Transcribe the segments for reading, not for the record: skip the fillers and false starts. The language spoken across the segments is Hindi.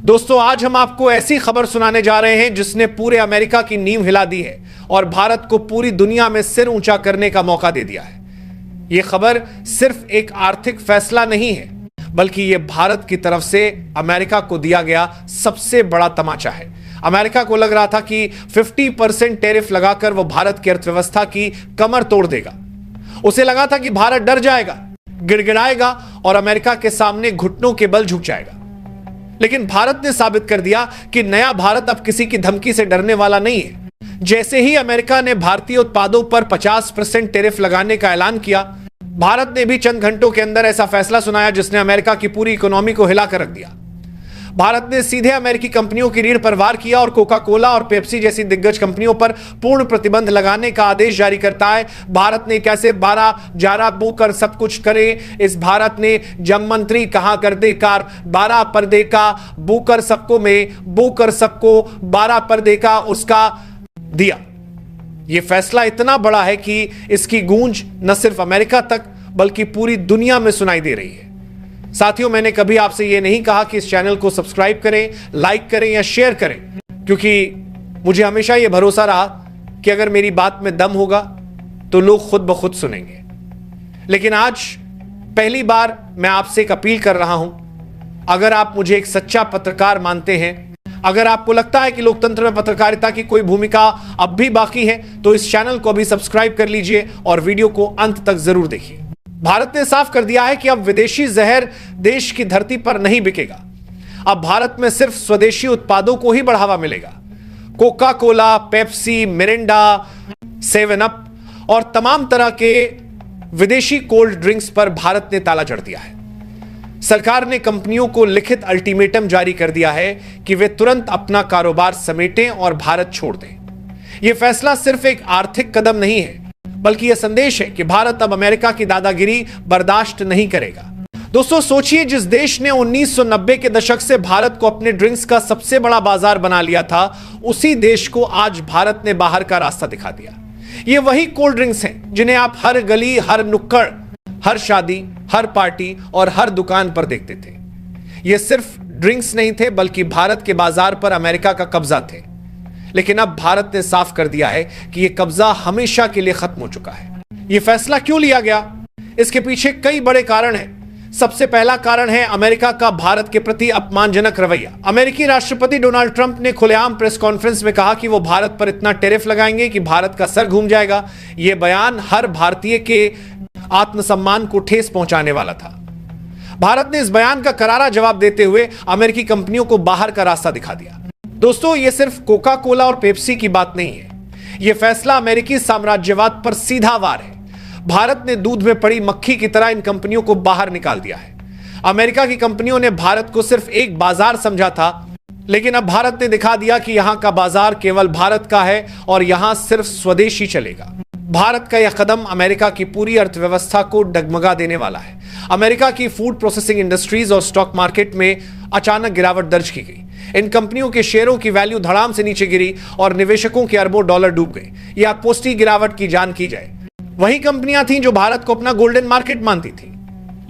दोस्तों, आज हम आपको ऐसी खबर सुनाने जा रहे हैं जिसने पूरे अमेरिका की नींव हिला दी है और भारत को पूरी दुनिया में सिर ऊंचा करने का मौका दे दिया है। यह खबर सिर्फ एक आर्थिक फैसला नहीं है, बल्कि यह भारत की तरफ से अमेरिका को दिया गया सबसे बड़ा तमाचा है। अमेरिका को लग रहा था कि 50% टैरिफ लगाकर वो भारत की अर्थव्यवस्था की कमर तोड़ देगा। उसे लगा था कि भारत डर जाएगा, गिड़गिड़ाएगा और अमेरिका के सामने घुटनों के बल झुक जाएगा। लेकिन भारत ने साबित कर दिया कि नया भारत अब किसी की धमकी से डरने वाला नहीं है। जैसे ही अमेरिका ने भारतीय उत्पादों पर 50% टैरिफ लगाने का ऐलान किया, भारत ने भी चंद घंटों के अंदर ऐसा फैसला सुनाया जिसने अमेरिका की पूरी इकोनॉमी को हिलाकर रख दिया। भारत ने सीधे अमेरिकी कंपनियों की रीढ़ पर वार किया और कोका कोला और पेप्सी जैसी दिग्गज कंपनियों पर पूर्ण प्रतिबंध लगाने का आदेश जारी करता है। भारत ने कैसे 12 जारा बू कर सब कुछ करे, इस भारत ने जब मंत्री कहा कर दे कार 12 पर्दे का बू कर सबको में बू कर सबको 12 पर्दे का उसका दिया। यह फैसला इतना बड़ा है कि इसकी गूंज न सिर्फ अमेरिका तक बल्कि पूरी दुनिया में सुनाई दे रही है। साथियों, मैंने कभी आपसे यह नहीं कहा कि इस चैनल को सब्सक्राइब करें, लाइक करें या शेयर करें, क्योंकि मुझे हमेशा यह भरोसा रहा कि अगर मेरी बात में दम होगा तो लोग खुद ब खुद सुनेंगे। लेकिन आज पहली बार मैं आपसे एक अपील कर रहा हूं, अगर आप मुझे एक सच्चा पत्रकार मानते हैं, अगर आपको लगता है कि लोकतंत्र में पत्रकारिता की कोई भूमिका अब भी बाकी है, तो इस चैनल को अभी सब्सक्राइब कर लीजिए और वीडियो को अंत तक जरूर देखिए। भारत ने साफ कर दिया है कि अब विदेशी जहर देश की धरती पर नहीं बिकेगा। अब भारत में सिर्फ स्वदेशी उत्पादों को ही बढ़ावा मिलेगा। Coca Cola, Pepsi, Mirinda, 7 up और तमाम तरह के विदेशी कोल्ड ड्रिंक्स पर भारत ने ताला जड़ दिया है। सरकार ने कंपनियों को लिखित अल्टीमेटम जारी कर दिया है कि वे तुरंत अपना कारोबार समेटें और भारत छोड़ दें। यह फैसला सिर्फ एक आर्थिक कदम नहीं है, बल्कि यह संदेश है कि भारत अब अमेरिका की दादागिरी बर्दाश्त नहीं करेगा। दोस्तों, सोचिए, जिस देश ने 1990 के दशक से भारत को अपने ड्रिंक्स का सबसे बड़ा बाजार बना लिया था, उसी देश को आज भारत ने बाहर का रास्ता दिखा दिया। ये वही कोल्ड ड्रिंक्स हैं जिन्हें आप हर गली, हर नुक्कड़, हर शादी, हर पार्टी और हर दुकान पर देखते थे। ये सिर्फ ड्रिंक्स नहीं थे, बल्कि भारत के बाजार पर अमेरिका का कब्जा थे। लेकिन अब भारत ने साफ कर दिया है कि यह कब्जा हमेशा के लिए खत्म हो चुका है। यह फैसला क्यों लिया गया? इसके पीछे कई बड़े कारण हैं। सबसे पहला कारण है अमेरिका का भारत के प्रति अपमानजनक रवैया। अमेरिकी राष्ट्रपति डोनाल्ड ट्रंप ने खुलेआम प्रेस कॉन्फ्रेंस में कहा कि वो भारत पर इतना टैरिफ लगाएंगे कि भारत का सर घूम जाएगा। यह बयान हर भारतीय के आत्मसम्मान को ठेस पहुंचाने वाला था। भारत ने इस बयान का करारा जवाब देते हुए अमेरिकी कंपनियों को बाहर का रास्ता दिखा दिया। दोस्तों, यह सिर्फ कोका कोला और पेप्सी की बात नहीं है। यह फैसला अमेरिकी साम्राज्यवाद पर सीधा वार है। भारत ने दूध में पड़ी मक्खी की तरह इन कंपनियों को बाहर निकाल दिया है। अमेरिका की कंपनियों ने भारत को सिर्फ एक बाजार समझा था, लेकिन अब भारत ने दिखा दिया कि यहां का बाजार केवल भारत का है और यहां सिर्फ स्वदेशी चलेगा। भारत का यह कदम अमेरिका की पूरी अर्थव्यवस्था को डगमगा देने वाला है। अमेरिका की फूड प्रोसेसिंग इंडस्ट्रीज और स्टॉक मार्केट में अचानक गिरावट दर्ज की गई। इन कंपनियों के शेयरों की वैल्यू धड़ाम से नीचे गिरी और निवेशकों के अरबों डॉलर डूब गए। यह अपुष्टि गिरावट की जान की जाए। वही कंपनियां थीं जो भारत को अपना गोल्डन मार्केट मानती थी,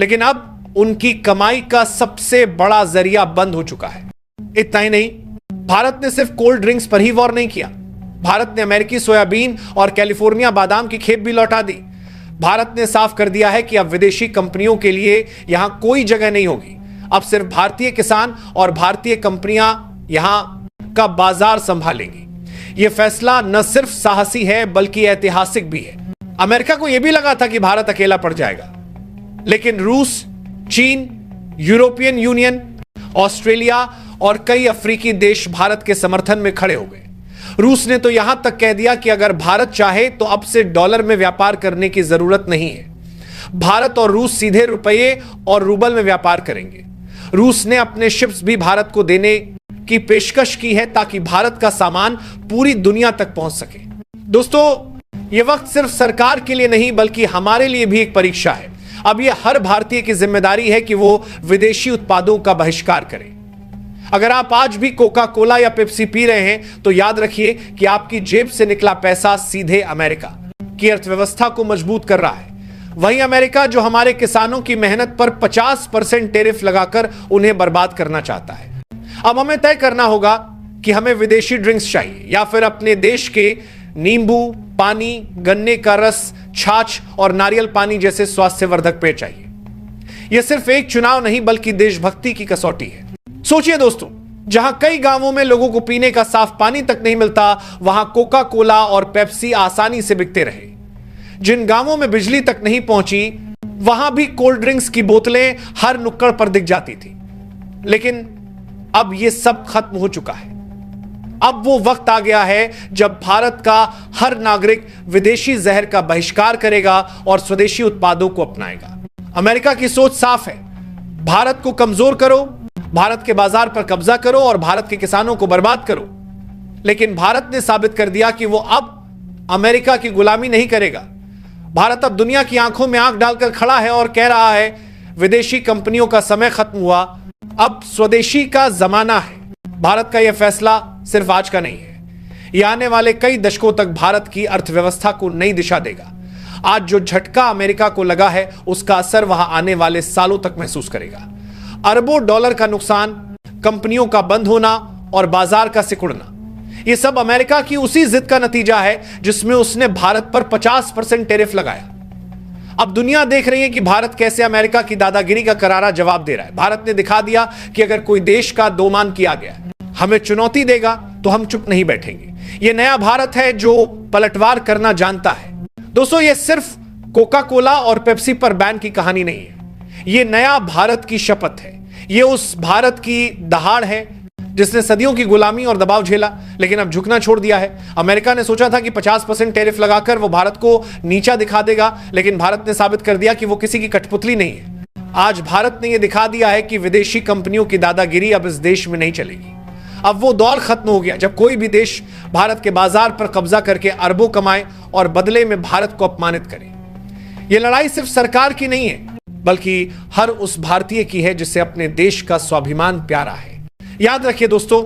लेकिन अब उनकी कमाई का सबसे बड़ा जरिया बंद हो चुका है। इतना ही नहीं, भारत ने सिर्फ कोल्ड ड्रिंक्स पर ही वॉर नहीं किया। भारत ने अमेरिकी सोयाबीन और कैलिफोर्निया बादाम की खेप भी लौटा दी। भारत ने साफ कर दिया है कि अब विदेशी कंपनियों के लिए यहां कोई जगह नहीं होगी। अब सिर्फ भारतीय किसान और भारतीय कंपनियां यहां का बाजार संभालेंगी। यह फैसला न सिर्फ साहसी है बल्कि ऐतिहासिक भी है। अमेरिका को यह भी लगा था कि भारत अकेला पड़ जाएगा, लेकिन रूस, चीन, यूरोपियन यूनियन, ऑस्ट्रेलिया और कई अफ्रीकी देश भारत के समर्थन में खड़े हो गए। रूस ने तो यहां तक कह दिया कि अगर भारत चाहे तो अब से डॉलर में व्यापार करने की जरूरत नहीं है। भारत और रूस सीधे रुपये और रूबल में व्यापार करेंगे। रूस ने अपने शिप्स भी भारत को देने की पेशकश की है ताकि भारत का सामान पूरी दुनिया तक पहुंच सके। दोस्तों, यह वक्त सिर्फ सरकार के लिए नहीं बल्कि हमारे लिए भी एक परीक्षा है। अब यह हर भारतीय की जिम्मेदारी है कि वो विदेशी उत्पादों का बहिष्कार करे। अगर आप आज भी कोका कोला या पेप्सी पी रहे हैं तो याद रखिए कि आपकी जेब से निकला पैसा सीधे अमेरिका की अर्थव्यवस्था को मजबूत कर रहा है। वही अमेरिका जो हमारे किसानों की मेहनत पर 50% टैरिफ लगाकर उन्हें बर्बाद करना चाहता है। अब हमें तय करना होगा कि हमें विदेशी ड्रिंक्स चाहिए या फिर अपने देश के नींबू पानी, गन्ने का रस, छाछ और नारियल पानी जैसे स्वास्थ्यवर्धक पेय चाहिए। यह सिर्फ एक चुनाव नहीं बल्कि देशभक्ति की कसौटी है। सोचिए दोस्तों, जहां कई गांवों में लोगों को पीने का साफ पानी तक नहीं मिलता, वहां कोका कोला और पेप्सी आसानी से बिकते रहे। जिन गांवों में बिजली तक नहीं पहुंची, वहां भी कोल्ड ड्रिंक्स की बोतलें हर नुक्कड़ पर दिख जाती थी। लेकिन अब यह सब खत्म हो चुका है। अब वो वक्त आ गया है जब भारत का हर नागरिक विदेशी जहर का बहिष्कार करेगा और स्वदेशी उत्पादों को अपनाएगा। अमेरिका की सोच साफ है, भारत को कमजोर करो, भारत के बाजार पर कब्जा करो और भारत के किसानों को बर्बाद करो। लेकिन भारत ने साबित कर दिया कि वो अब अमेरिका की गुलामी नहीं करेगा। भारत अब दुनिया की आंखों में आंख डालकर खड़ा है और कह रहा है, विदेशी कंपनियों का समय खत्म हुआ, अब स्वदेशी का जमाना है। भारत का यह फैसला सिर्फ आज का नहीं है, यह आने वाले कई दशकों तक भारत की अर्थव्यवस्था को नई दिशा देगा। आज जो झटका अमेरिका को लगा है, उसका असर वहां आने वाले सालों तक महसूस करेगा। अरबों डॉलर का नुकसान, कंपनियों का बंद होना और बाजार का सिकुड़ना, यह सब अमेरिका की उसी जिद का नतीजा है जिसमें उसने भारत पर 50% टैरिफ लगाया। अब दुनिया देख रही है कि भारत कैसे अमेरिका की दादागिरी का करारा जवाब दे रहा है। भारत ने दिखा दिया कि अगर कोई देश का दोमान किया गया, हमें चुनौती देगा तो हम चुप नहीं बैठेंगे। यह नया भारत है जो पलटवार करना जानता है। दोस्तों, यह सिर्फ कोका कोला और पेप्सी पर बैन की कहानी नहीं है, यह नया भारत की शपथ है। यह उस भारत की दहाड़ है जिसने सदियों की गुलामी और दबाव झेला लेकिन अब झुकना छोड़ दिया है। अमेरिका ने सोचा था कि 50% टैरिफ लगाकर वो भारत को नीचा दिखा देगा, लेकिन भारत ने साबित कर दिया कि वो किसी की कठपुतली नहीं है। आज भारत ने यह दिखा दिया है कि विदेशी कंपनियों की दादागिरी अब इस देश में नहीं चलेगी। अब वो दौर खत्म हो गया जब कोई भी देश भारत के बाजार पर कब्जा करके अरबों कमाए और बदले में भारत को अपमानित करे। यह लड़ाई सिर्फ सरकार की नहीं है, बल्कि हर उस भारतीय की है जिसे अपने देश का स्वाभिमान प्यारा है। याद रखिए दोस्तों,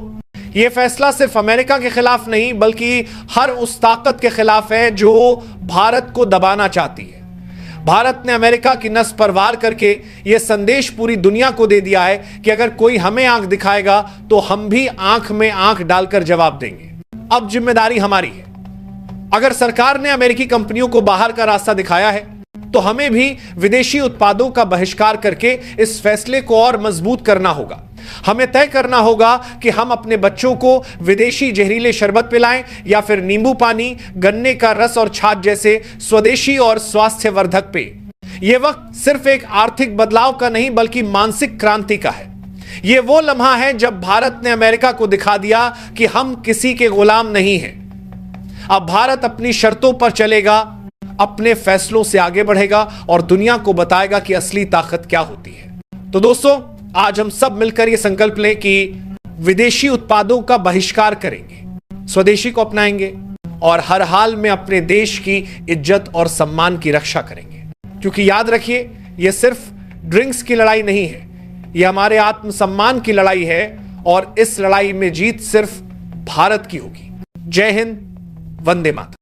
यह फैसला सिर्फ अमेरिका के खिलाफ नहीं बल्कि हर उस ताकत के खिलाफ है जो भारत को दबाना चाहती है। भारत ने अमेरिका की नस पर वार करके यह संदेश पूरी दुनिया को दे दिया है कि अगर कोई हमें आंख दिखाएगा तो हम भी आंख में आंख डालकर जवाब देंगे। अब जिम्मेदारी हमारी है। अगर सरकार ने अमेरिकी कंपनियों को बाहर का रास्ता दिखाया है तो हमें भी विदेशी उत्पादों का बहिष्कार करके इस फैसले को और मजबूत करना होगा। हमें तय करना होगा कि हम अपने बच्चों को विदेशी जहरीले शरबत पिलाएं या फिर नींबू पानी, गन्ने का रस और छाछ जैसे स्वदेशी और स्वास्थ्यवर्धक पेय। यह वक्त सिर्फ एक आर्थिक बदलाव का नहीं बल्कि मानसिक क्रांति का है। यह वो लम्हा है जब भारत ने अमेरिका को दिखा दिया कि हम किसी के गुलाम नहीं हैं। अब भारत अपनी शर्तों पर चलेगा, अपने फैसलों से आगे बढ़ेगा और दुनिया को बताएगा कि असली ताकत क्या होती है। तो दोस्तों, आज हम सब मिलकर यह संकल्प लें कि विदेशी उत्पादों का बहिष्कार करेंगे, स्वदेशी को अपनाएंगे और हर हाल में अपने देश की इज्जत और सम्मान की रक्षा करेंगे। क्योंकि याद रखिए, यह सिर्फ ड्रिंक्स की लड़ाई नहीं है, यह हमारे आत्मसम्मान की लड़ाई है और इस लड़ाई में जीत सिर्फ भारत की होगी। जय हिंद, वंदे मातरम।